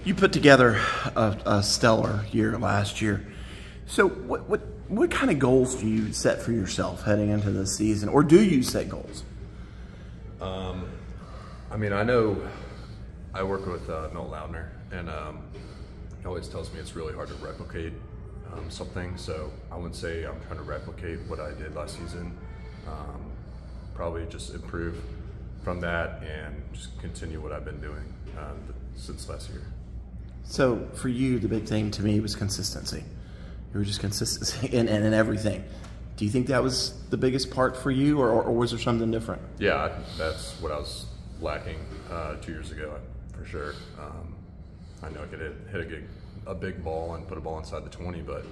You put together a stellar year last year. So what kind of goals do you set for yourself heading into this season, or do you set goals? I mean, I know I work with Milt Loudner, and he always tells me it's really hard to replicate something. So I wouldn't say I'm trying to replicate what I did last season. Probably just improve from that and just continue what I've been doing since last year. So for you, the big thing to me was consistency. You were just consistency in everything. Do you think that was the biggest part for you, or was there something different? Yeah, that's what I was lacking 2 years ago, for sure. I know I could hit a big ball and put a ball inside the 20, but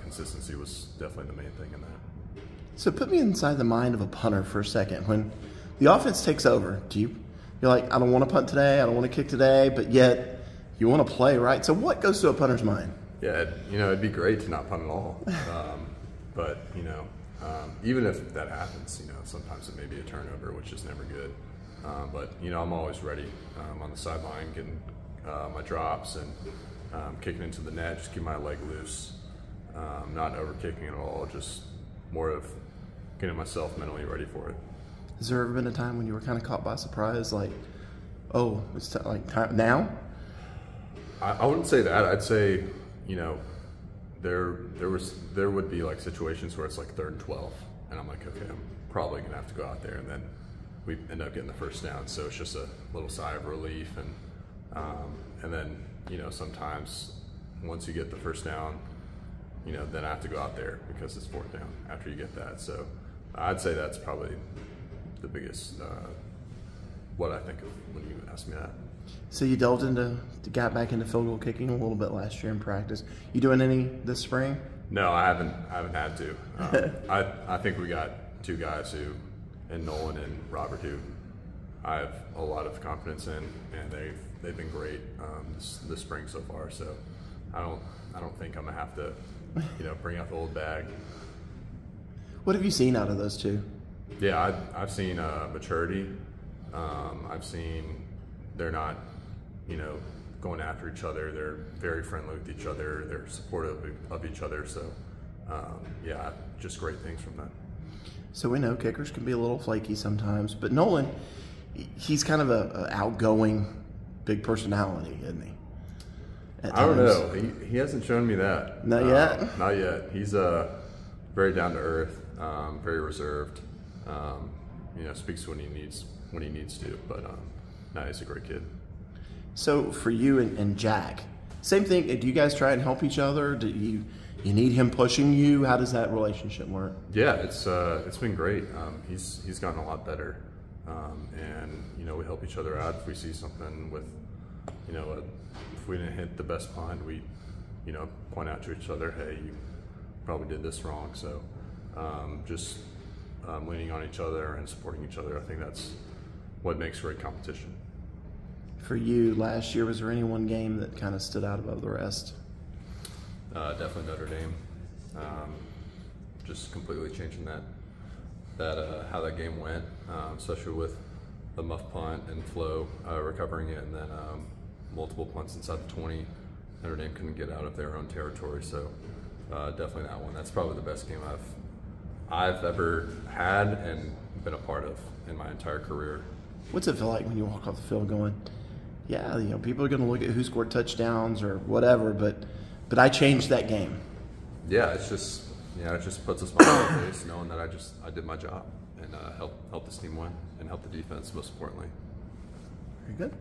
consistency was definitely the main thing in that. So put me inside the mind of a punter for a second. When the offense takes over, you're like, I don't want to punt today, I don't want to kick today, but yet you want to play, right? So what goes through a punter's mind? Yeah, it'd be great to not punt at all. But, even if that happens, sometimes it may be a turnover, which is never good. But, I'm always ready on the sideline, getting my drops and kicking into the net, just keep my leg loose, not over kicking at all, just more of getting myself mentally ready for it. Has there ever been a time when you were kind of caught by surprise, like, oh, it's like time now? I wouldn't say that. I'd say, there would be like situations where it's like 3rd and 12, and I'm like, okay, I'm probably gonna have to go out there, and then we end up getting the first down. So it's just a little sigh of relief, and then sometimes once you get the first down, then I have to go out there because it's 4th down after you get that. So I'd say that's probably the biggest what I think of when you ask me that. So you got back into field goal kicking a little bit last year in practice. You doing any this spring? No, I haven't had to. I think we got 2 guys and Nolan and Robert, who I have a lot of confidence in, and they've been great this spring so far. So I don't think I'm gonna have to bring out the old bag. What have you seen out of those 2? Yeah, I've seen maturity. I've seen they're not, going after each other. They're very friendly with each other. They're supportive of each other. So, yeah, just great things from that. So we know kickers can be a little flaky sometimes, but Nolan, he's kind of a outgoing, big personality, isn't he? I don't know. He hasn't shown me that. Not yet? Not yet. He's very down to earth, very reserved. Speaks when he needs to, but no, he's a great kid. So for you and Jack, same thing. Do you guys try and help each other? Do you need him pushing you? How does that relationship work? Yeah, it's been great. He's gotten a lot better, and we help each other out if we see something with, if we didn't hit the best punt, we point out to each other, hey, you probably did this wrong. So just leaning on each other and supporting each other, I think that's what makes great competition. For you, last year, was there any one game that kind of stood out above the rest? Definitely Notre Dame. Just completely changing how that game went, especially with the muff punt and Flo recovering it, and then multiple punts inside the 20. Notre Dame couldn't get out of their own territory, so definitely that one. That's probably the best game I've ever had and been a part of in my entire career. What's it feel like when you walk off the field going, yeah, people are going to look at who scored touchdowns or whatever, but I changed that game. Yeah, it just puts a smile on my face knowing that I did my job and help this team win and help the defense, most importantly. Very good.